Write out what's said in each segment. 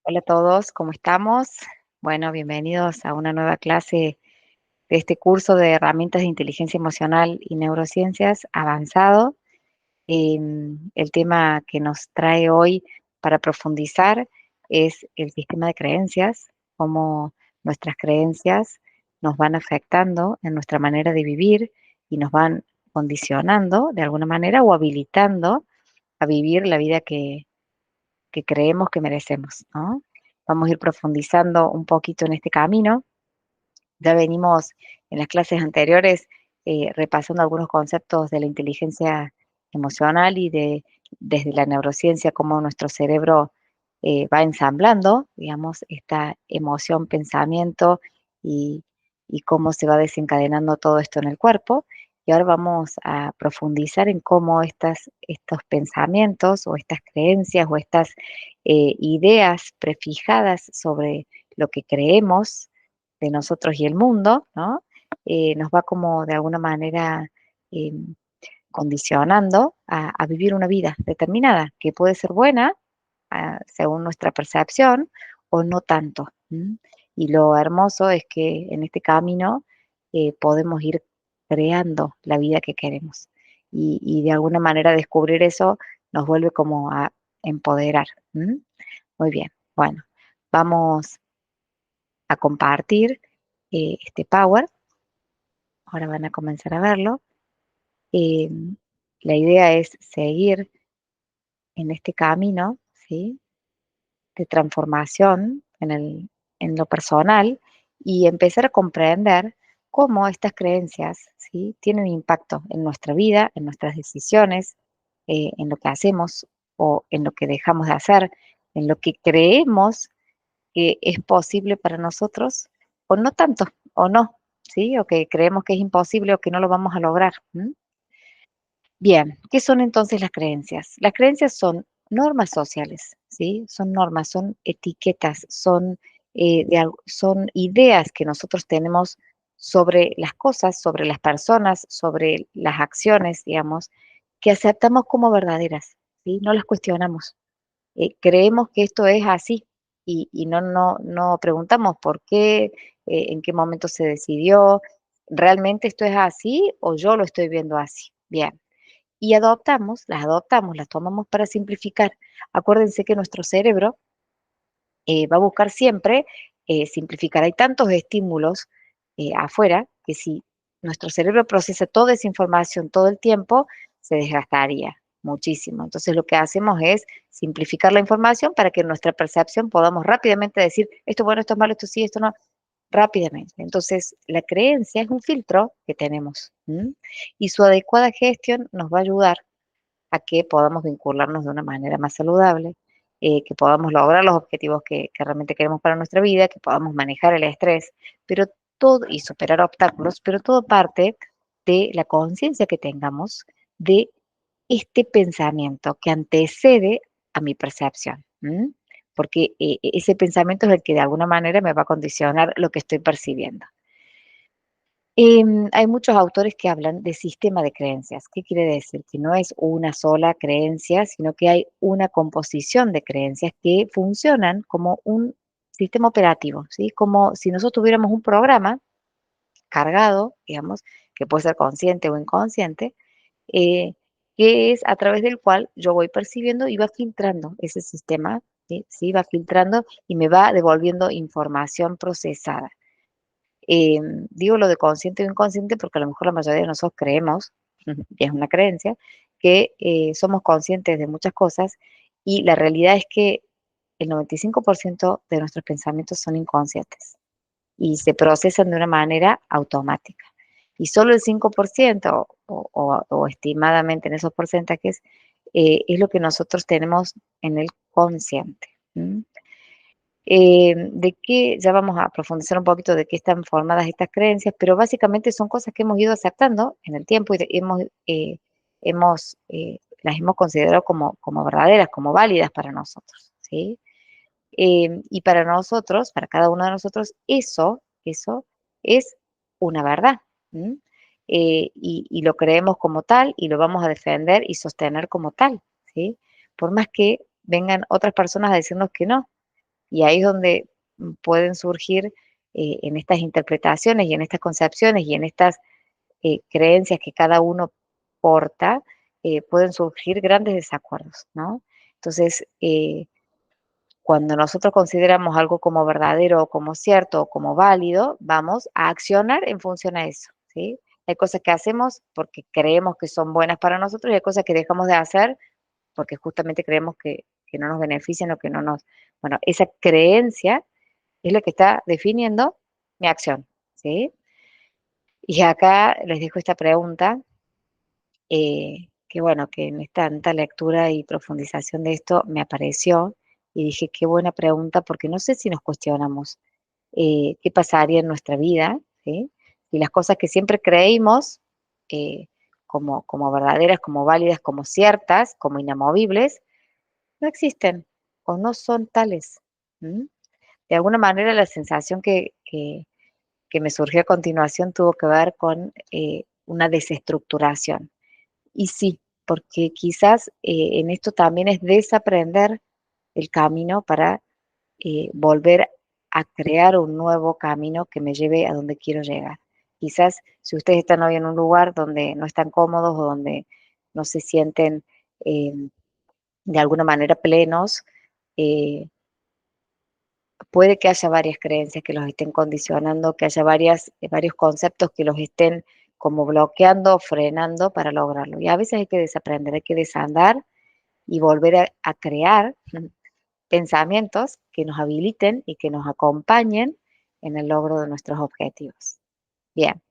Hola a todos, ¿cómo estamos? Bueno, bienvenidos a una nueva clase de este curso de herramientas de inteligencia emocional y neurociencias avanzado. El tema que nos trae hoy para profundizar es el sistema de creencias, cómo nuestras creencias nos van afectando en nuestra manera de vivir y nos van condicionando de alguna manera o habilitando a vivir la vida que creemos que merecemos, ¿no? Vamos a ir profundizando un poquito en este camino. Ya venimos en las clases anteriores repasando algunos conceptos de la inteligencia emocional y desde la neurociencia, cómo nuestro cerebro va ensamblando, digamos, esta emoción, pensamiento y, y cómo se va desencadenando todo esto en el cuerpo. Y ahora vamos a profundizar en cómo estos pensamientos o estas creencias o estas ideas prefijadas sobre lo que creemos de nosotros y el mundo, ¿no? Nos va como de alguna manera eh, condicionando a vivir una vida determinada, que puede ser buena según nuestra percepción o no tanto. Y lo hermoso es que en este camino podemos ir creando la vida que queremos. Y de alguna manera descubrir eso nos vuelve como a empoderar. Muy bien, bueno, vamos a compartir este power. Ahora van a comenzar a verlo. Eh, la idea es seguir en este camino, ¿sí? De transformación en lo personal y empezar a comprender cómo estas creencias, ¿sí? Tienen impacto en nuestra vida, en nuestras decisiones, en lo que hacemos o en lo que dejamos de hacer, en lo que creemos que es posible para nosotros o no tanto, o no, ¿sí? O que creemos que es imposible o que no lo vamos a lograr. Bien, ¿qué son entonces las creencias? Las creencias son normas sociales, ¿sí? Son normas, son etiquetas, son ideas que nosotros tenemos sobre las cosas, sobre las personas, sobre las acciones, digamos, que aceptamos como verdaderas, ¿sí? No las cuestionamos. Creemos que esto es así y no preguntamos por qué, en qué momento se decidió, ¿realmente esto es así o yo lo estoy viendo así? Bien. Y adoptamos, las tomamos para simplificar. Acuérdense que nuestro cerebro va a buscar siempre simplificar. Hay tantos estímulos afuera que si nuestro cerebro procesa toda esa información todo el tiempo, se desgastaría muchísimo. Entonces lo que hacemos es simplificar la información para que en nuestra percepción podamos rápidamente decir esto es bueno, esto es malo, esto sí, esto no, rápidamente. Entonces la creencia es un filtro que tenemos, y su adecuada gestión nos va a ayudar a que podamos vincularnos de una manera más saludable, que podamos lograr los objetivos que realmente queremos para nuestra vida, que podamos manejar el estrés, pero todo y superar obstáculos, pero todo parte de la conciencia que tengamos de este pensamiento que antecede a mi percepción. Porque ese pensamiento es el que de alguna manera me va a condicionar lo que estoy percibiendo. Hay muchos autores que hablan de sistema de creencias. ¿Qué quiere decir? Que no es una sola creencia, sino que hay una composición de creencias que funcionan como un sistema operativo, ¿sí? Como si nosotros tuviéramos un programa cargado, digamos, que puede ser consciente o inconsciente, eh, que es a través del cual yo voy percibiendo y va filtrando ese sistema, ¿sí? ¿Sí? Va filtrando y me va devolviendo información procesada. Digo lo de consciente o inconsciente porque a lo mejor la mayoría de nosotros creemos, y es una creencia, que somos conscientes de muchas cosas y la realidad es que el 95% de nuestros pensamientos son inconscientes y se procesan de una manera automática. Y solo el 5% o estimadamente en esos porcentajes es lo que nosotros tenemos en el consciente. Ya vamos a profundizar un poquito de qué están formadas estas creencias, pero básicamente son cosas que hemos ido aceptando en el tiempo y las hemos considerado como verdaderas, como válidas para nosotros, ¿sí? Y para nosotros, para cada uno de nosotros, eso es una verdad. ¿M? Y lo creemos como tal y lo vamos a defender y sostener como tal, ¿sí? Por más que vengan otras personas a decirnos que no. Y ahí es donde pueden surgir en estas interpretaciones y en estas concepciones y en estas creencias que cada uno porta, pueden surgir grandes desacuerdos, ¿no? Entonces, cuando nosotros consideramos algo como verdadero o como cierto o como válido, vamos a accionar en función a eso, ¿sí? Hay cosas que hacemos porque creemos que son buenas para nosotros y hay cosas que dejamos de hacer porque justamente creemos que no nos benefician o que no nos... Bueno, esa creencia es la que está definiendo mi acción, ¿sí? Y acá les dejo esta pregunta, que bueno, que en tanta lectura y profundización de esto me apareció y dije, qué buena pregunta, porque no sé si nos cuestionamos qué pasaría en nuestra vida, ¿sí? Si las cosas que siempre creímos eh, como verdaderas, como válidas, como ciertas, como inamovibles, no existen o no son tales. ¿M? De alguna manera la sensación que me surgió a continuación tuvo que ver con una desestructuración. Y sí, porque quizás en esto también es desaprender el camino para volver a crear un nuevo camino que me lleve a donde quiero llegar. Quizás si ustedes están hoy en un lugar donde no están cómodos o donde no se sienten eh, de alguna manera plenos, eh, puede que haya varias creencias que los estén condicionando, que haya varios conceptos que los estén como bloqueando, frenando para lograrlo. Y a veces hay que desaprender, hay que desandar y volver a crear pensamientos que nos habiliten y que nos acompañen en el logro de nuestros objetivos. Bien,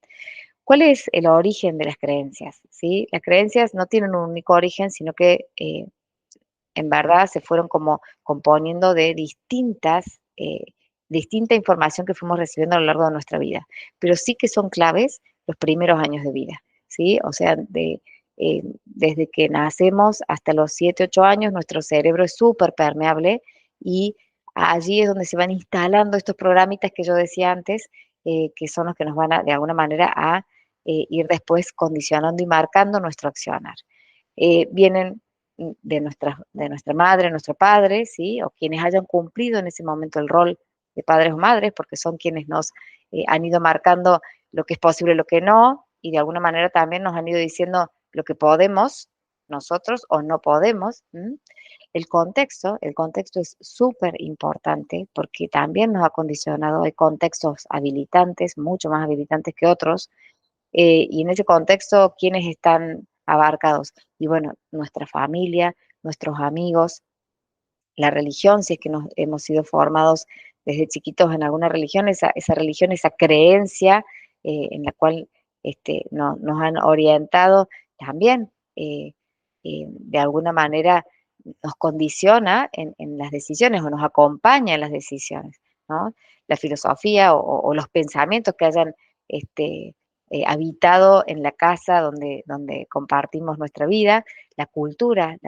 ¿cuál es el origen de las creencias? ¿Sí? Las creencias no tienen un único origen, sino que en verdad se fueron como componiendo de distinta información que fuimos recibiendo a lo largo de nuestra vida, pero sí que son claves los primeros años de vida, ¿sí? O sea, desde que nacemos hasta los 7, 8 años, nuestro cerebro es súper permeable y allí es donde se van instalando estos programitas que yo decía antes, que son los que nos van a, de alguna manera, a ir después condicionando y marcando nuestro accionar. Vienen de nuestra madre, nuestro padre, ¿sí? O quienes hayan cumplido en ese momento el rol de padres o madres, porque son quienes nos han ido marcando lo que es posible, lo que no, y de alguna manera también nos han ido diciendo lo que podemos nosotros o no podemos. ¿M? El contexto es súper importante porque también nos ha condicionado, hay contextos habilitantes, mucho más habilitantes que otros, y en ese contexto, ¿quiénes están abarcados? Y bueno, nuestra familia, nuestros amigos, la religión, si es que nos hemos sido formados desde chiquitos en alguna religión, esa religión, esa creencia en la cual nos han orientado también, de alguna manera nos condiciona en las decisiones o nos acompaña en las decisiones, ¿no? La filosofía o los pensamientos que hayan este, habitado en la casa donde compartimos nuestra vida, la cultura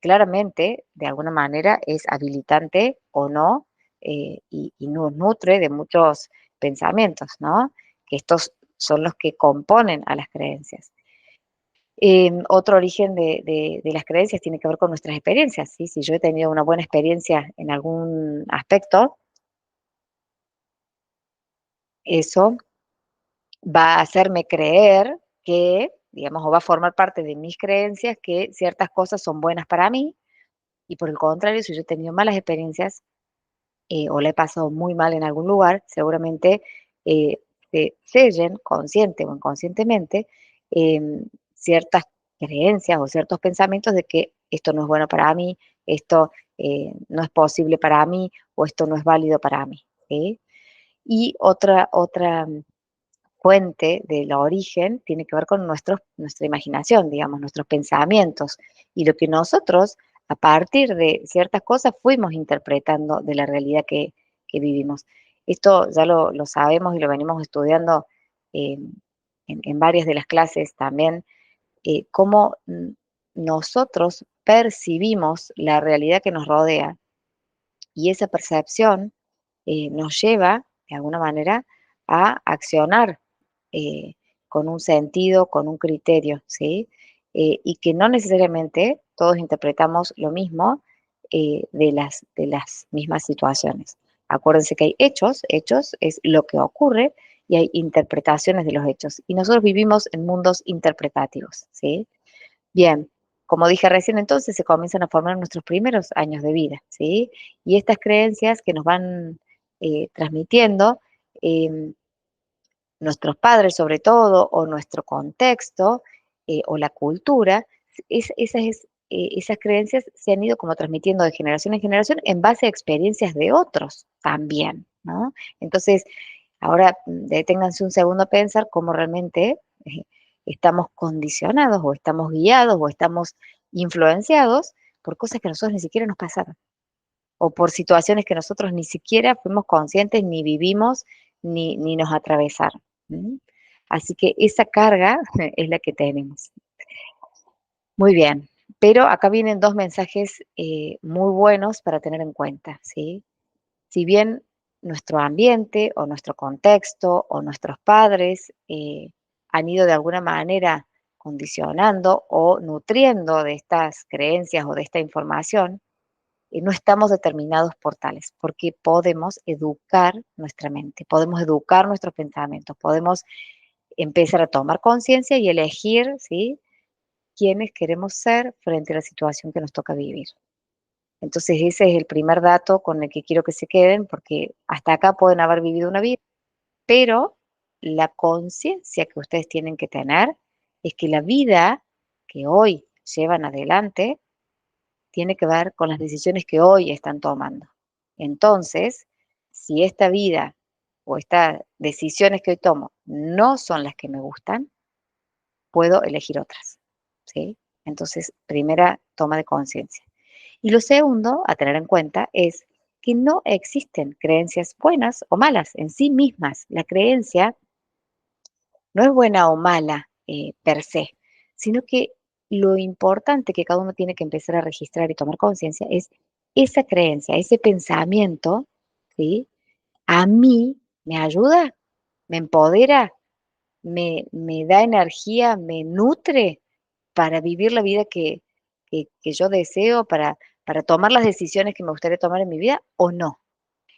claramente, de alguna manera, es habilitante o no, y nos nutre de muchos pensamientos, ¿no? Que estos son los que componen a las creencias. Otro origen de las creencias tiene que ver con nuestras experiencias, ¿sí? Si yo he tenido una buena experiencia en algún aspecto, eso va a hacerme creer que, digamos, o va a formar parte de mis creencias que ciertas cosas son buenas para mí, y por el contrario, si yo he tenido malas experiencias, o la he pasado muy mal en algún lugar, seguramente eh, se sellen, consciente o inconscientemente, ciertas creencias o ciertos pensamientos de que esto no es bueno para mí, esto no es posible para mí o esto no es válido para mí. ¿Sí? Y otra fuente del origen tiene que ver con nuestra imaginación, digamos, nuestros pensamientos y lo que nosotros, a partir de ciertas cosas, fuimos interpretando de la realidad que vivimos. Esto ya lo sabemos y lo venimos estudiando eh, en varias de las clases también, cómo nosotros percibimos la realidad que nos rodea y esa percepción nos lleva, de alguna manera, a accionar eh, con un sentido, con un criterio, ¿sí? Y que no necesariamente todos interpretamos lo mismo, de las mismas situaciones. Acuérdense que hay hechos es lo que ocurre, y hay interpretaciones de los hechos. Y nosotros vivimos en mundos interpretativos, ¿sí? Bien, como dije recién, entonces se comienzan a formar nuestros primeros años de vida, ¿sí? Y estas creencias que nos van transmitiendo, em, nuestros padres sobre todo, o nuestro contexto, o la cultura, esas creencias se han ido como transmitiendo de generación en generación en base a experiencias de otros también, ¿no? Entonces, ahora deténganse un segundo a pensar cómo realmente eh, estamos condicionados, o estamos guiados, o estamos influenciados por cosas que a nosotros ni siquiera nos pasaron, o por situaciones que nosotros ni siquiera fuimos conscientes, ni vivimos, ni nos atravesaron. ¿Mm? Así que esa carga es la que tenemos. Muy bien, pero acá vienen dos mensajes muy buenos para tener en cuenta, ¿sí? Si bien nuestro ambiente, o nuestro contexto, o nuestros padres han ido de alguna manera condicionando o nutriendo de estas creencias o de esta información, no estamos determinados por tales, porque podemos educar nuestra mente, podemos educar nuestros pensamientos, podemos empezar a tomar conciencia y elegir, ¿sí?, quiénes queremos ser frente a la situación que nos toca vivir. Entonces, ese es el primer dato con el que quiero que se queden, porque hasta acá pueden haber vivido una vida, pero la conciencia que ustedes tienen que tener es que la vida que hoy llevan adelante tiene que ver con las decisiones que hoy están tomando. Entonces, si esta vida o estas decisiones que hoy tomo no son las que me gustan, puedo elegir otras, ¿sí? Entonces, primera toma de conciencia. Y lo segundo a tener en cuenta es que no existen creencias buenas o malas en sí mismas. La creencia no es buena o mala per se, sino que lo importante que cada uno tiene que empezar a registrar y tomar conciencia es esa creencia, ese pensamiento, ¿sí? A mí me ayuda, me empodera, me da energía, me nutre para vivir la vida que yo deseo, para tomar las decisiones que me gustaría tomar en mi vida, o no.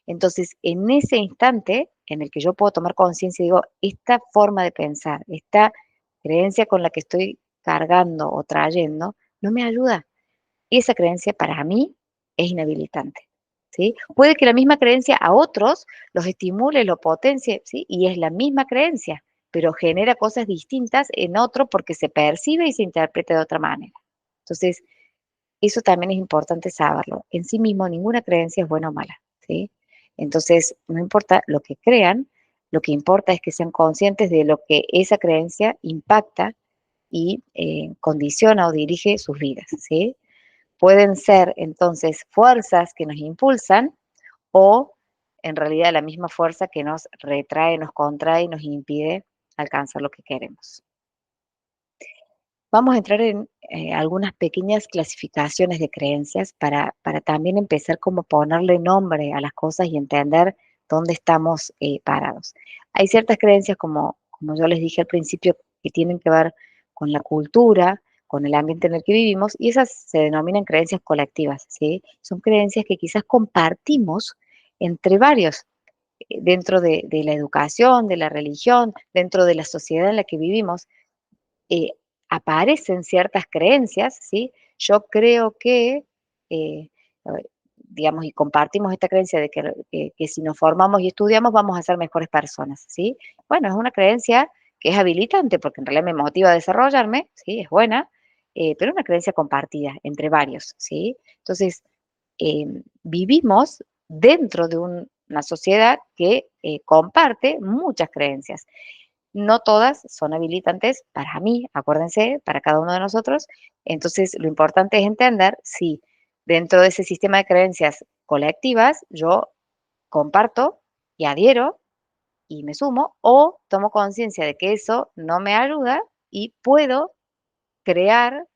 Entonces, en ese instante en el que yo puedo tomar conciencia y digo, esta forma de pensar, esta creencia con la que estoy cargando o trayendo, no me ayuda. Esa creencia para mí es inhabilitante, ¿sí? Puede que la misma creencia a otros los estimule, lo potencie, ¿sí? Y es la misma creencia, pero genera cosas distintas en otro porque se percibe y se interpreta de otra manera. Entonces, eso también es importante saberlo. En sí mismo ninguna creencia es buena o mala, ¿sí? Entonces, no importa lo que crean, lo que importa es que sean conscientes de lo que esa creencia impacta y condiciona o dirige sus vidas, ¿sí? Pueden ser entonces fuerzas que nos impulsan, o en realidad la misma fuerza que nos retrae, nos contrae y nos impide alcanzar lo que queremos. Vamos a entrar en algunas pequeñas clasificaciones de creencias para también empezar como ponerle nombre a las cosas y entender dónde estamos parados. Hay ciertas creencias, como yo les dije al principio, que tienen que ver con la cultura, con el ambiente en el que vivimos, y esas se denominan creencias colectivas, ¿sí? Son creencias que quizás compartimos entre varios, dentro de la educación, de la religión, dentro de la sociedad en la que vivimos. eh, Aparecen ciertas creencias, ¿sí? Yo creo que, eh, a ver, digamos, y compartimos esta creencia de que si nos formamos y estudiamos vamos a ser mejores personas, ¿sí? Bueno, es una creencia que es habilitante porque en realidad me motiva a desarrollarme, ¿sí? Es buena, pero es una creencia compartida entre varios, ¿sí? Entonces, vivimos dentro de una sociedad que comparte muchas creencias. No todas son habilitantes para mí, acuérdense, para cada uno de nosotros. Entonces, lo importante es entender si dentro de ese sistema de creencias colectivas yo comparto y adhiero y me sumo, o tomo conciencia de que eso no me ayuda y puedo crear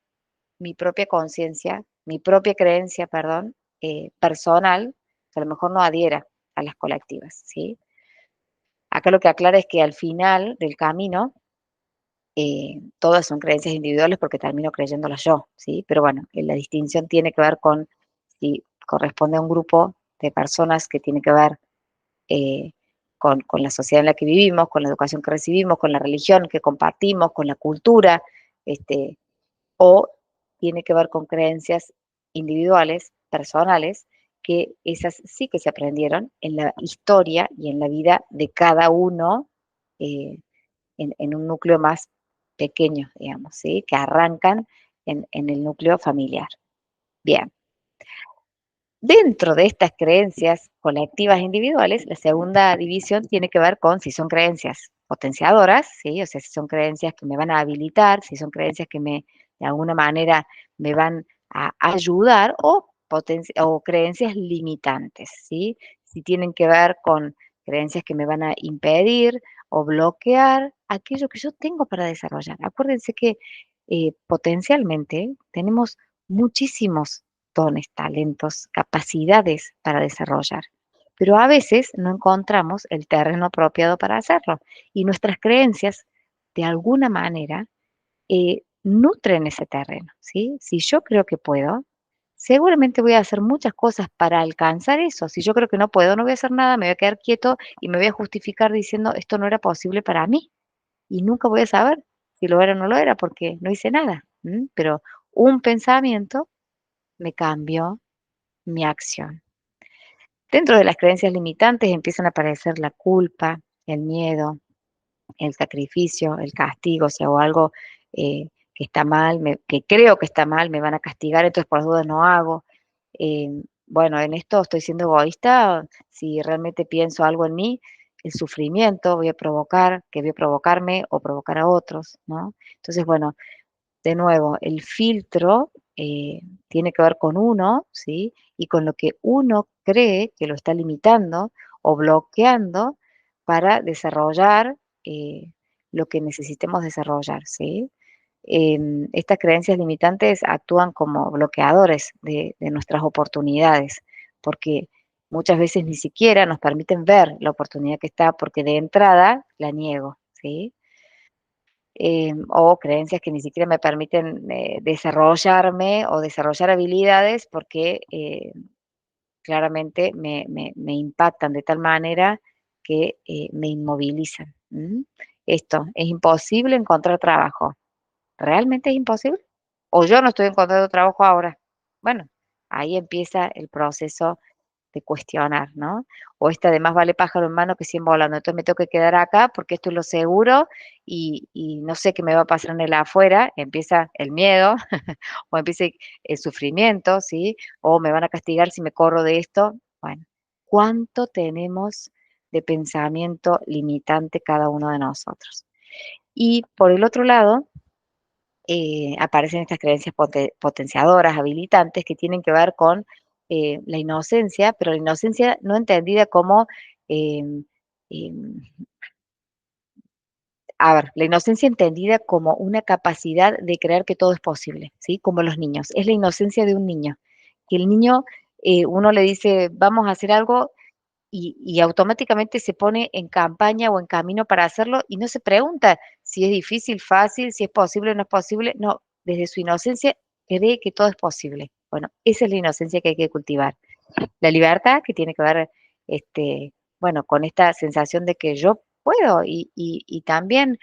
mi propia conciencia, mi propia creencia, perdón, personal, que a lo mejor no adhiera a las colectivas, ¿sí? Acá lo que aclara es que al final del camino todas son creencias individuales porque termino creyéndolas yo, ¿sí? Pero bueno, la distinción tiene que ver con si corresponde a un grupo de personas que tiene que ver eh, con la sociedad en la que vivimos, con la educación que recibimos, con la religión que compartimos, con la cultura, este, o tiene que ver con creencias individuales, personales, que esas sí que se aprendieron en la historia y en la vida de cada uno eh, en un núcleo más pequeño, digamos, ¿sí? Que arrancan en el núcleo familiar. Bien, dentro de estas creencias colectivas e individuales, la segunda división tiene que ver con si son creencias potenciadoras, ¿sí? O sea, si son creencias que me van a habilitar, si son creencias que de alguna manera me van a ayudar o creencias limitantes, ¿sí? Si tienen que ver con creencias que me van a impedir o bloquear aquello que yo tengo para desarrollar. Acuérdense que potencialmente tenemos muchísimos dones, talentos, capacidades para desarrollar. Pero a veces no encontramos el terreno apropiado para hacerlo y nuestras creencias, de alguna manera, nutren ese terreno, ¿sí? Si yo creo que puedo, seguramente voy a hacer muchas cosas para alcanzar eso. Si yo creo que no puedo, no voy a hacer nada, me voy a quedar quieto y me voy a justificar diciendo esto no era posible para mí y nunca voy a saber si lo era o no lo era porque no hice nada. Pero un pensamiento me cambió mi acción. Dentro de las creencias limitantes empiezan a aparecer la culpa, el miedo, el sacrificio, el castigo, si hago algo que está mal, que creo que está mal, me van a castigar, entonces por dudas no hago. Bueno, en esto estoy siendo egoísta, si realmente pienso algo en mí, el sufrimiento voy a provocar, que voy a provocarme o provocar a otros, ¿no? Entonces, bueno, de nuevo, el filtro tiene que ver con uno, ¿sí? Y con lo que uno cree que lo está limitando o bloqueando para desarrollar lo que necesitemos desarrollar, ¿sí? Estas creencias limitantes actúan como bloqueadores de nuestras oportunidades, porque muchas veces ni siquiera nos permiten ver la oportunidad que está, porque de entrada la niego, ¿sí? O creencias que ni siquiera me permiten desarrollarme o desarrollar habilidades porque claramente me impactan de tal manera que me inmovilizan. Esto, es imposible encontrar trabajo. ¿Realmente es imposible? ¿O yo no estoy encontrando trabajo ahora? Bueno, ahí empieza el proceso de cuestionar, ¿no? O esta de más vale pájaro en mano que 100 volando. Entonces me tengo que quedar acá porque esto es lo seguro y no sé qué me va a pasar en el afuera. Empieza el miedo o empieza el sufrimiento, ¿sí? O me van a castigar si me corro de esto. Bueno, ¿cuánto tenemos de pensamiento limitante cada uno de nosotros? Y por el otro lado, aparecen estas creencias potenciadoras, habilitantes, que tienen que ver con la inocencia, pero la inocencia no entendida como, em, em, a ver, la inocencia entendida como una capacidad de creer que todo es posible, ¿sí? Como los niños. Es la inocencia de un niño. Que el niño, uno le dice, vamos a hacer algo y automáticamente se pone en campaña o en camino para hacerlo y no se pregunta si es difícil, fácil, si es posible o no es posible. No, desde su inocencia cree que todo es posible. Bueno, esa es la inocencia que hay que cultivar. La libertad que tiene que ver, bueno, con esta sensación de que yo puedo y también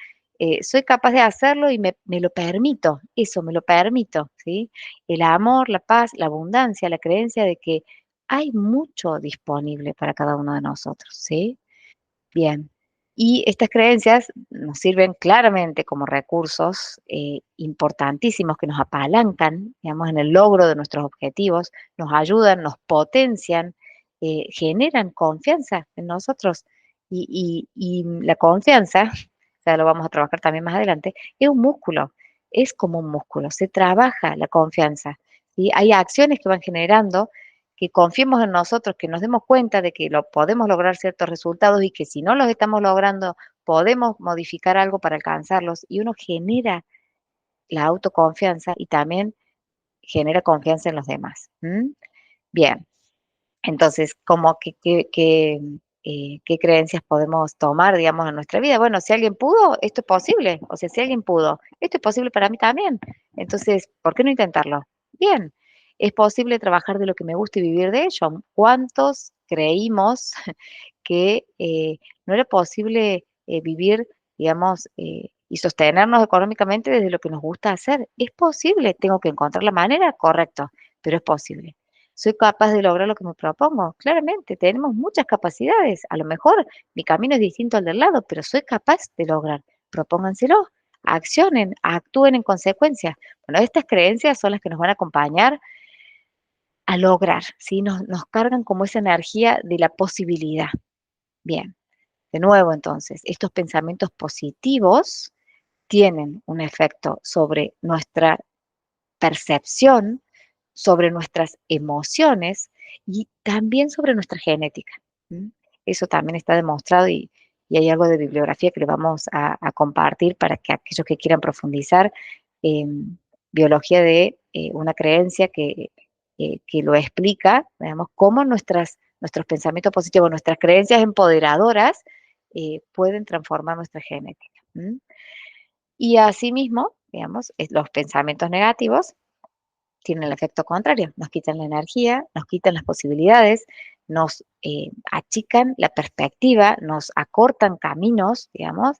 soy capaz de hacerlo y me lo permito, eso, me lo permito, ¿sí? El amor, la paz, la abundancia, la creencia de que hay mucho disponible para cada uno de nosotros, ¿sí? Bien. Y estas creencias nos sirven claramente como recursos importantísimos que nos apalancan, digamos, en el logro de nuestros objetivos, nos ayudan, nos potencian, generan confianza en nosotros. Y la confianza, ya lo vamos a trabajar también más adelante, es un músculo, es como un músculo, se trabaja la confianza. ¿Sí? Hay acciones que van generando que confiemos en nosotros, que nos demos cuenta de que lo podemos lograr ciertos resultados y que si no los estamos logrando, podemos modificar algo para alcanzarlos y uno genera la autoconfianza y también genera confianza en los demás. Bien, entonces, ¿cómo qué creencias podemos tomar, digamos, en nuestra vida? Bueno, si alguien pudo, esto es posible. O sea, si alguien pudo, esto es posible para mí también. Entonces, ¿por qué no intentarlo? Bien. ¿Es posible trabajar de lo que me gusta y vivir de ello? ¿Cuántos creímos que no era posible vivir, digamos, y sostenernos económicamente desde lo que nos gusta hacer? Es posible, tengo que encontrar la manera, correcto, pero es posible. ¿Soy capaz de lograr lo que me propongo? Claramente, tenemos muchas capacidades. A lo mejor mi camino es distinto al del lado, pero soy capaz de lograr. Propónganselo, accionen, actúen en consecuencia. Bueno, estas creencias son las que nos van a acompañar a lograr, ¿sí? Nos cargan como esa energía de la posibilidad. Bien, de nuevo entonces, estos pensamientos positivos tienen un efecto sobre nuestra percepción, sobre nuestras emociones y también sobre nuestra genética. ¿M? Eso también está demostrado y hay algo de bibliografía que le vamos a compartir para que aquellos que quieran profundizar en biología de una creencia que lo explica, digamos, cómo nuestros pensamientos positivos, nuestras creencias empoderadoras pueden transformar nuestra genética. ¿M? Y asimismo, digamos, los pensamientos negativos tienen el efecto contrario, nos quitan la energía, nos quitan las posibilidades, nos achican la perspectiva, nos acortan caminos, digamos,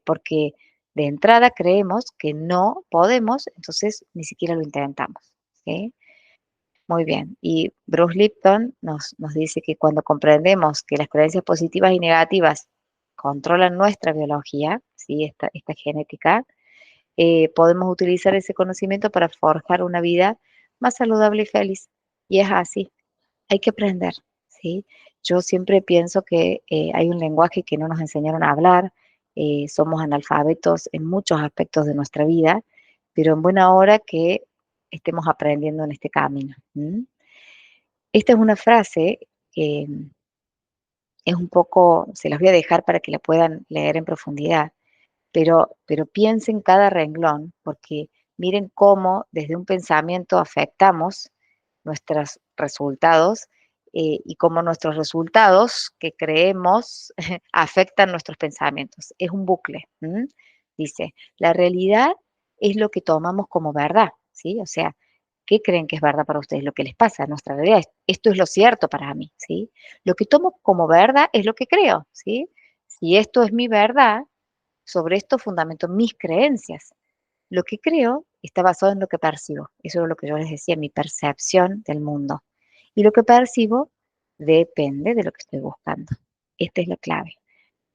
porque de entrada creemos que no podemos, entonces ni siquiera lo intentamos. ¿Sí? Muy bien. Y Bruce Lipton nos dice que cuando comprendemos que las creencias positivas y negativas controlan nuestra biología, ¿sí? Esta genética, podemos utilizar ese conocimiento para forjar una vida más saludable y feliz. Y es así, hay que aprender, ¿sí? Yo siempre pienso que hay un lenguaje que no nos enseñaron a hablar, somos analfabetos en muchos aspectos de nuestra vida, pero en buena hora que estemos aprendiendo en este camino. ¿M? Esta es una frase que es un poco, se las voy a dejar para que la puedan leer en profundidad, pero piensen cada renglón, porque miren cómo desde un pensamiento afectamos nuestros resultados y cómo nuestros resultados que creemos afectan nuestros pensamientos. Es un bucle. ¿M? Dice, la realidad es lo que tomamos como verdad, ¿sí? O sea, ¿qué creen que es verdad para ustedes? Lo que les pasa, nuestra realidad. Esto es lo cierto para mí, ¿sí? Lo que tomo como verdad es lo que creo, ¿sí? Si esto es mi verdad, sobre esto fundamento mis creencias. Lo que creo está basado en lo que percibo. Eso es lo que yo les decía, mi percepción del mundo. Y lo que percibo depende de lo que estoy buscando. Esta es la clave.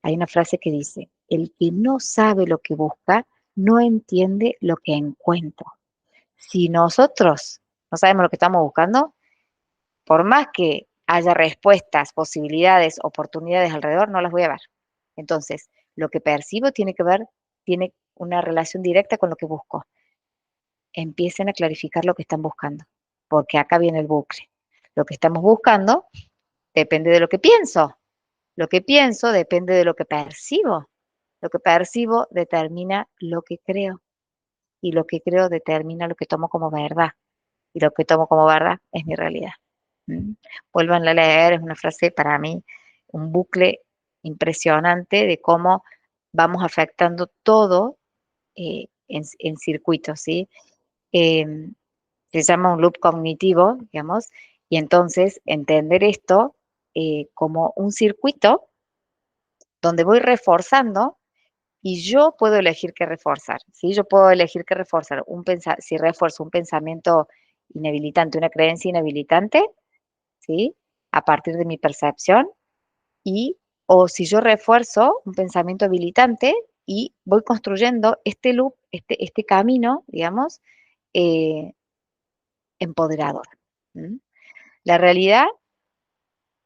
Hay una frase que dice, el que no sabe lo que busca, no entiende lo que encuentra. Si nosotros no sabemos lo que estamos buscando, por más que haya respuestas, posibilidades, oportunidades alrededor, no las voy a ver. Entonces, lo que percibo tiene una relación directa con lo que busco. Empiecen a clarificar lo que están buscando, porque acá viene el bucle. Lo que estamos buscando depende de lo que pienso. Lo que pienso depende de lo que percibo. Lo que percibo determina lo que creo. Y lo que creo determina lo que tomo como verdad. Y lo que tomo como verdad es mi realidad. ¿Mm? Vuelvan a leer, es una frase para mí, un bucle impresionante de cómo vamos afectando todo en circuitos, ¿sí? Em, Se llama un loop cognitivo, digamos, y entonces entender esto como un circuito donde voy reforzando y yo puedo elegir qué reforzar, ¿sí? Yo puedo elegir qué reforzar, si refuerzo un pensamiento inhabilitante, una creencia inhabilitante, ¿sí? A partir de mi percepción, y o si yo refuerzo un pensamiento habilitante y voy construyendo este loop, este camino, digamos, eh, empoderador. ¿M? La realidad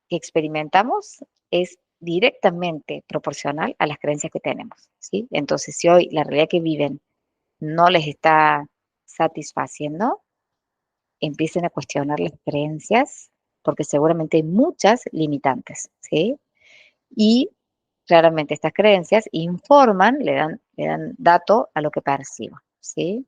que experimentamos es directamente proporcional a las creencias que tenemos, ¿sí? Entonces, si hoy la realidad que viven no les está satisfaciendo, empiecen a cuestionar las creencias, porque seguramente hay muchas limitantes, ¿sí? Y claramente estas creencias informan, le dan dato a lo que percibo, ¿sí?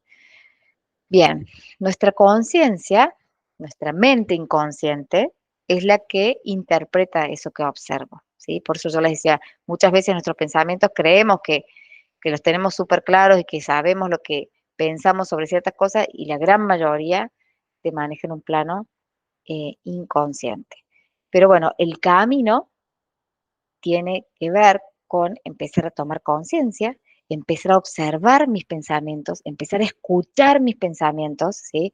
Bien, nuestra conciencia, nuestra mente inconsciente, es la que interpreta eso que observo, ¿sí? Por eso yo les decía, muchas veces nuestros pensamientos creemos que los tenemos súper claros y que sabemos lo que pensamos sobre ciertas cosas y la gran mayoría se maneja en un plano inconsciente. Pero bueno, el camino tiene que ver con empezar a tomar conciencia, empezar a observar mis pensamientos, empezar a escuchar mis pensamientos, ¿sí?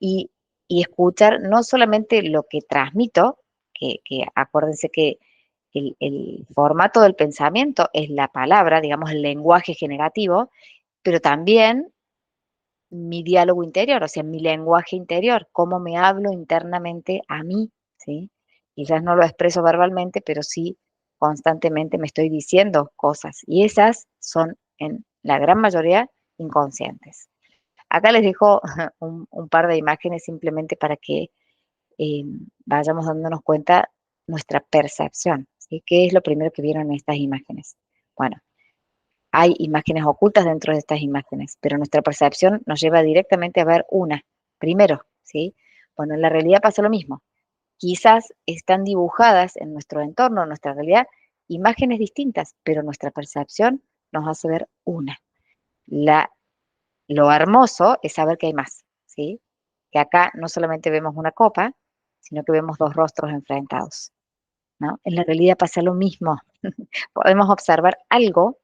Y, y escuchar no solamente lo que transmito, que acuérdense que el formato del pensamiento es la palabra, digamos, el lenguaje generativo, pero también mi diálogo interior, o sea, mi lenguaje interior, cómo me hablo internamente a mí, ¿sí? Quizás no lo expreso verbalmente, pero sí constantemente me estoy diciendo cosas y esas son en la gran mayoría inconscientes. Acá les dejo un par de imágenes simplemente para que eh, vayamos dándonos cuenta nuestra percepción, ¿sí? ¿Qué es lo primero que vieron en estas imágenes? Bueno, hay imágenes ocultas dentro de estas imágenes, pero nuestra percepción nos lleva directamente a ver una, primero, ¿sí? Bueno, en la realidad pasa lo mismo. Quizás están dibujadas en nuestro entorno, en nuestra realidad, imágenes distintas, pero nuestra percepción nos hace ver una. La, lo hermoso es saber que hay más, ¿sí? Que acá no solamente vemos una copa, sino que vemos dos rostros enfrentados, ¿no? En la realidad pasa lo mismo. Podemos observar algo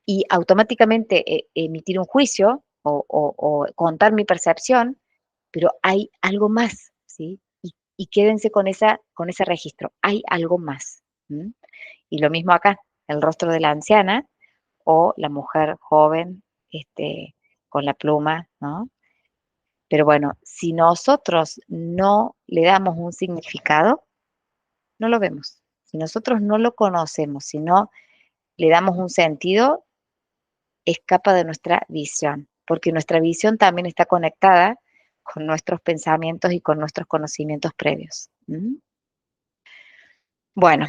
y automáticamente emitir un juicio o contar mi percepción, pero hay algo más, ¿sí? Y quédense con ese registro, hay algo más. ¿Mm? Y lo mismo acá, el rostro de la anciana o la mujer joven con la pluma, ¿no? Pero bueno, si nosotros no le damos un significado, no lo vemos. Si nosotros no lo conocemos, si no le damos un sentido, escapa de nuestra visión, porque nuestra visión también está conectada con nuestros pensamientos y con nuestros conocimientos previos. ¿Mm? Bueno,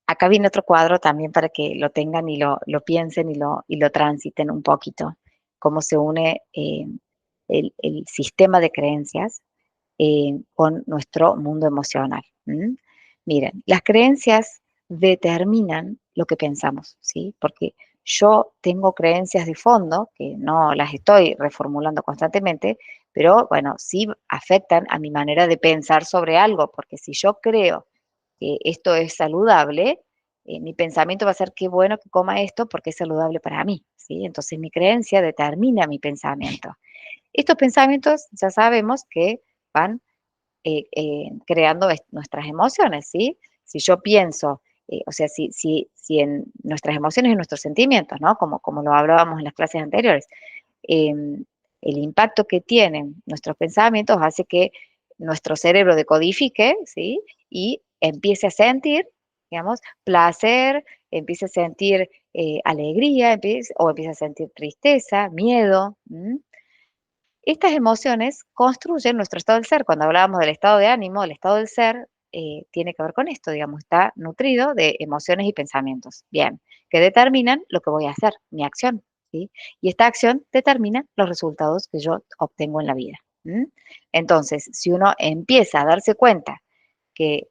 acá viene otro cuadro también para que lo tengan y lo piensen y lo transiten un poquito, cómo se une el sistema de creencias con nuestro mundo emocional. ¿Mm? Miren, las creencias determinan lo que pensamos, ¿sí? Porque yo tengo creencias de fondo, que no las estoy reformulando constantemente, pero bueno, sí afectan a mi manera de pensar sobre algo, porque si yo creo que esto es saludable, mi pensamiento va a ser qué bueno que coma esto porque es saludable para mí, ¿sí? Entonces mi creencia determina mi pensamiento. Estos pensamientos ya sabemos que van creando nuestras emociones, ¿sí? Si yo pienso, o sea, si en nuestras emociones y nuestros sentimientos, ¿no? Como lo hablábamos en las clases anteriores, em, el impacto que tienen nuestros pensamientos hace que nuestro cerebro decodifique, ¿sí? Y empiece a sentir, digamos, placer, empiece a sentir alegría, o empiece a sentir tristeza, miedo. ¿M? Estas emociones construyen nuestro estado del ser. Cuando hablábamos del estado de ánimo, el estado del ser tiene que ver con esto, digamos, está nutrido de emociones y pensamientos. Bien, que determinan lo que voy a hacer, mi acción, ¿sí? Y esta acción determina los resultados que yo obtengo en la vida. ¿M? Entonces, si uno empieza a darse cuenta que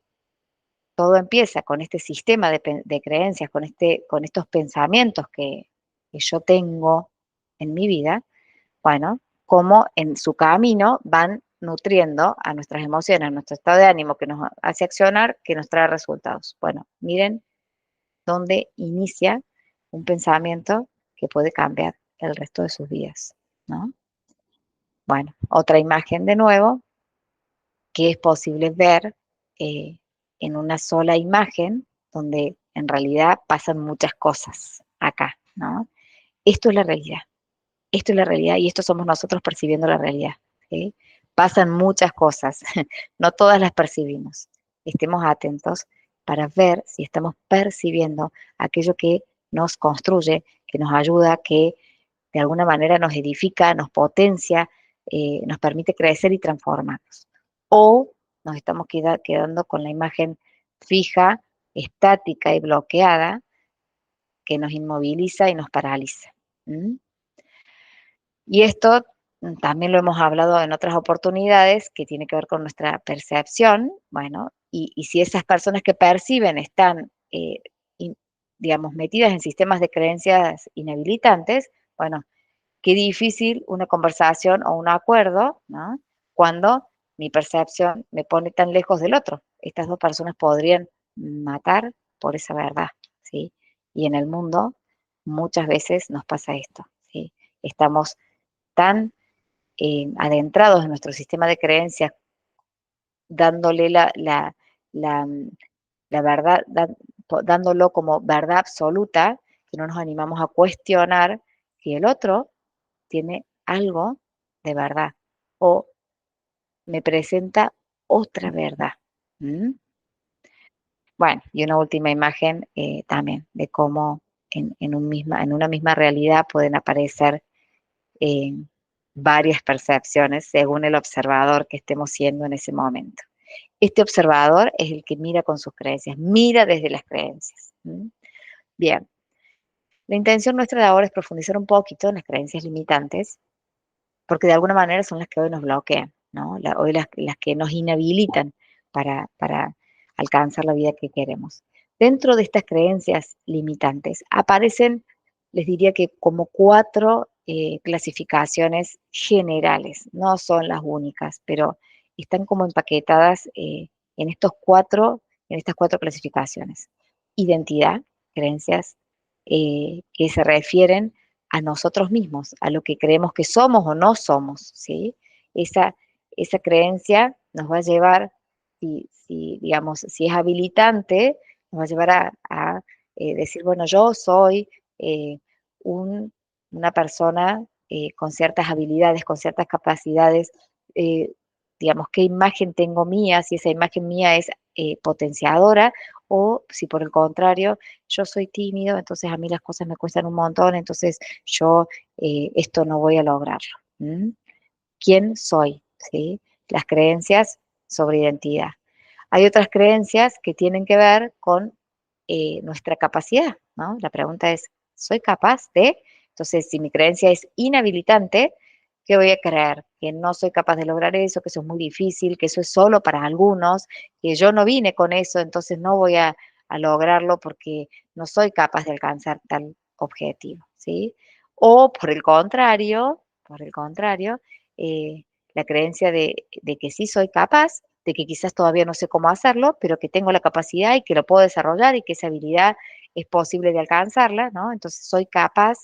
todo empieza con este sistema de creencias, con estos pensamientos que yo tengo en mi vida, bueno, cómo en su camino van nutriendo a nuestras emociones, a nuestro estado de ánimo que nos hace accionar, que nos trae resultados. Bueno, miren dónde inicia un pensamiento que puede cambiar el resto de sus vidas, ¿no? Bueno, otra imagen de nuevo que es posible ver eh, en una sola imagen donde en realidad pasan muchas cosas acá, ¿no? Esto es la realidad. Esto es la realidad y esto somos nosotros percibiendo la realidad. ¿Sí? Pasan muchas cosas, no todas las percibimos. Estemos atentos para ver si estamos percibiendo aquello que nos construye, que nos ayuda, que de alguna manera nos edifica, nos potencia, nos permite crecer y transformarnos. O nos estamos quedando con la imagen fija, estática y bloqueada que nos inmoviliza y nos paraliza. ¿Mm? Y esto también lo hemos hablado en otras oportunidades, que tiene que ver con nuestra percepción, bueno, y si esas personas que perciben están, digamos, metidas en sistemas de creencias inhabilitantes, bueno, qué difícil una conversación o un acuerdo, ¿no? cuando mi percepción me pone tan lejos del otro. Estas dos personas podrían matar por esa verdad, ¿sí? Y en el mundo muchas veces nos pasa esto, ¿sí? Estamos tan adentrados en nuestro sistema de creencias, dándole la, mm, la verdad, dándolo como verdad absoluta, que no nos animamos a cuestionar si el otro tiene algo de verdad o me presenta otra verdad. ¿Mm? Bueno, y una última imagen también de cómo en una misma realidad pueden aparecer eh, varias percepciones según el observador que estemos siendo en ese momento. Este observador es el que mira con sus creencias, mira desde las creencias. ¿Mm? Bien, la intención nuestra de ahora es profundizar un poquito en las creencias limitantes, porque de alguna manera son las que hoy nos bloquean, ¿no? Hoy las que nos inhabilitan para alcanzar la vida que queremos. Dentro de estas creencias limitantes aparecen, les diría que como cuatro clasificaciones generales, no son las únicas, pero están como empaquetadas en en estas cuatro clasificaciones. Identidad, creencias que se refieren a nosotros mismos, a lo que creemos que somos o no somos, ¿sí? Esa, esa creencia nos va a llevar, digamos, si es habilitante, nos va a llevar a decir, bueno, yo soy eh, un- una persona con ciertas habilidades, con ciertas capacidades, eh, digamos, qué imagen tengo mía, si esa imagen mía es potenciadora o si por el contrario yo soy tímido, entonces a mí las cosas me cuestan un montón, entonces yo esto no voy a lograrlo. ¿Mm? ¿Quién soy? ¿Sí? Las creencias sobre identidad. Hay otras creencias que tienen que ver con nuestra capacidad, ¿no? La pregunta es, ¿soy capaz de? Entonces, si mi creencia es inhabilitante, ¿qué voy a creer? Que no soy capaz de lograr eso, que eso es muy difícil, que eso es solo para algunos, que yo no vine con eso, entonces no voy a lograrlo porque no soy capaz de alcanzar tal objetivo, ¿sí? O por el contrario, la creencia de que sí soy capaz, de que quizás todavía no sé cómo hacerlo, pero que tengo la capacidad y que lo puedo desarrollar y que esa habilidad es posible de alcanzarla, ¿no? Entonces, ¿soy capaz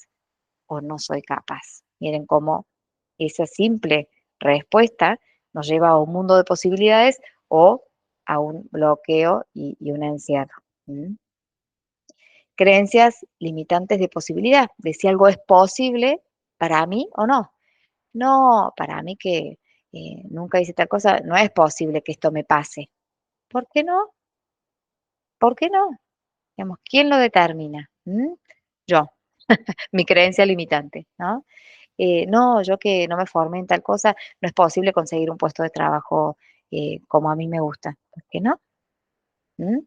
o no soy capaz? Miren cómo esa simple respuesta nos lleva a un mundo de posibilidades o a un bloqueo y un encierro. ¿Mm? Creencias limitantes de posibilidad, de si algo es posible para mí o no. No, para mí que nunca hice tal cosa, no es posible que esto me pase. ¿Por qué no? ¿Por qué no? Digamos, ¿quién lo determina? ¿Mm? Yo, mi creencia limitante, ¿no? No, yo que no me formé en tal cosa, no es posible conseguir un puesto de trabajo como a mí me gusta. ¿Por qué no? ¿Mm?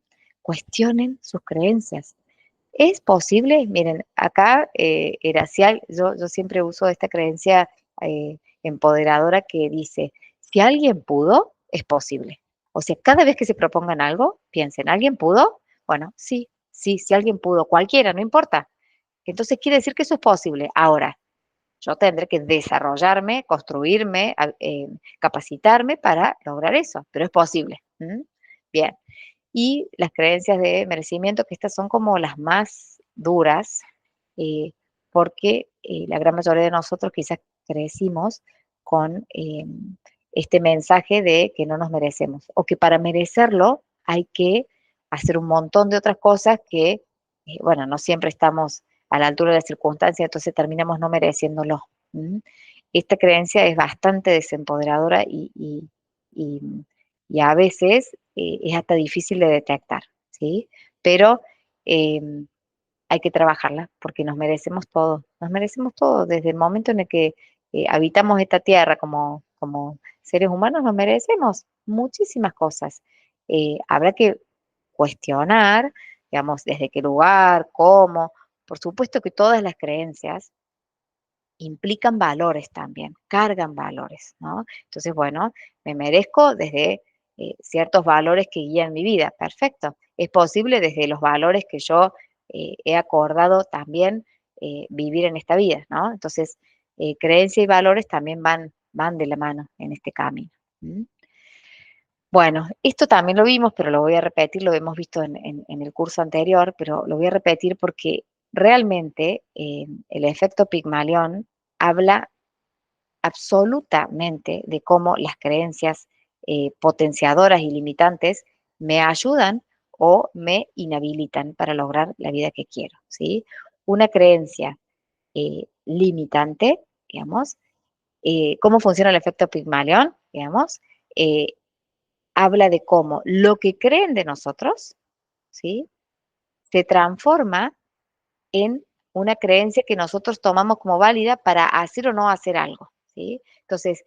Cuestionen sus creencias. ¿Es posible? Miren, acá yo siempre uso esta creencia empoderadora que dice, si alguien pudo, es posible. O sea, cada vez que se propongan algo, piensen, ¿alguien pudo? Bueno, sí, sí, si alguien pudo, cualquiera, no importa. Entonces quiere decir que eso es posible. Ahora, yo tendré que desarrollarme, construirme, capacitarme para lograr eso, pero es posible. ¿Mm? Bien. Y las creencias de merecimiento, que estas son como las más duras, eh, porque la gran mayoría de nosotros quizás crecimos con este mensaje de que no nos merecemos, o que para merecerlo hay que hacer un montón de otras cosas que, bueno, no siempre estamos a la altura de las circunstancias, entonces terminamos no mereciéndolo. ¿Mm? Esta creencia es bastante desempoderadora y- y a veces es hasta difícil de detectar, ¿sí? Pero em, hay que trabajarla porque nos merecemos todo, desde el momento en el que habitamos esta tierra como seres humanos, nos merecemos muchísimas cosas. Habrá que cuestionar, digamos, desde qué lugar, cómo, por supuesto que todas las creencias implican valores también, cargan valores, ¿no? Entonces, bueno, me merezco desde ciertos valores que guían mi vida, perfecto. Es posible desde los valores que yo he acordado también vivir en esta vida, ¿no? Entonces, creencia y valores también van de la mano en este camino. ¿Mm? Bueno, esto también lo vimos, pero lo voy a repetir, lo hemos visto en el curso anterior, pero lo voy a repetir porque realmente el efecto Pigmalión habla absolutamente de cómo las creencias potenciadoras y limitantes me ayudan o me inhabilitan para lograr la vida que quiero, ¿sí? Una creencia limitante, digamos, cómo funciona el efecto Pigmalión, digamos, eh, habla de cómo lo que creen de nosotros, ¿sí? Se transforma en una creencia que nosotros tomamos como válida para hacer o no hacer algo, ¿sí? Entonces,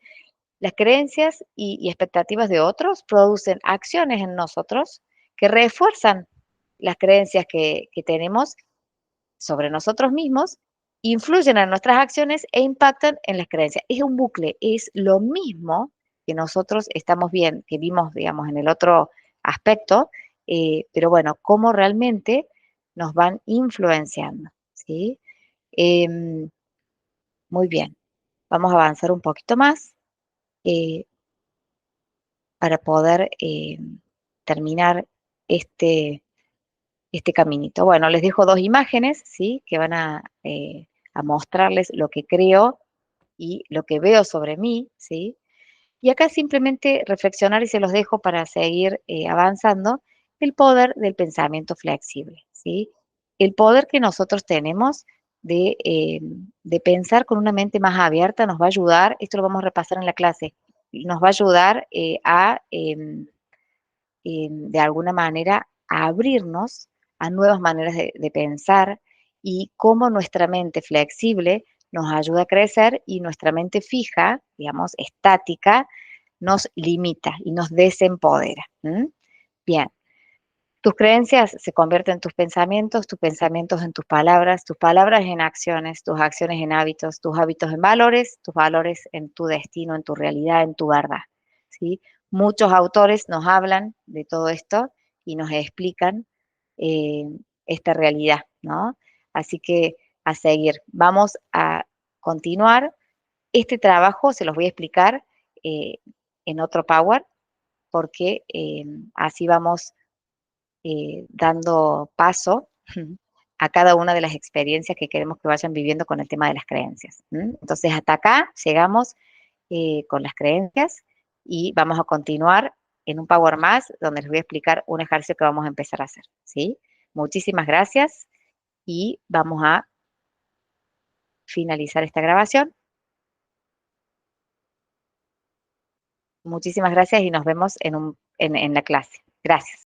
las creencias y expectativas de otros producen acciones en nosotros que refuerzan las creencias que tenemos sobre nosotros mismos, influyen en nuestras acciones e impactan en las creencias. Es un bucle, es lo mismo que nosotros estamos bien, que vimos, digamos, en el otro aspecto, pero bueno, cómo realmente nos van influenciando, ¿sí? Em, muy bien, vamos a avanzar un poquito más eh, para poder terminar este, este caminito. Bueno, les dejo dos imágenes, ¿sí? Que van a mostrarles lo que creo y lo que veo sobre mí, ¿sí? Y acá simplemente reflexionar y se los dejo para seguir avanzando, el poder del pensamiento flexible, ¿sí? El poder que nosotros tenemos de pensar con una mente más abierta nos va a ayudar, esto lo vamos a repasar en la clase, nos va a ayudar de alguna manera a abrirnos a nuevas maneras de pensar y cómo nuestra mente flexible nos ayuda a crecer y nuestra mente fija, digamos, estática, nos limita y nos desempodera. ¿Mm? Bien, tus creencias se convierten en tus pensamientos en tus palabras en acciones, tus acciones en hábitos, tus hábitos en valores, tus valores en tu destino, en tu realidad, en tu verdad. ¿Sí? Muchos autores nos hablan de todo esto y nos explican eh, esta realidad, ¿no? Así que a seguir. Vamos a continuar. Este trabajo se los voy a explicar eh, en otro Power porque así vamos dando paso a cada una de las experiencias que queremos que vayan viviendo con el tema de las creencias. Entonces, hasta acá llegamos con las creencias y vamos a continuar en un Power más, donde les voy a explicar un ejercicio que vamos a empezar a hacer. ¿Sí? Muchísimas gracias y vamos a finalizar esta grabación. Muchísimas gracias y nos vemos en la clase. Gracias.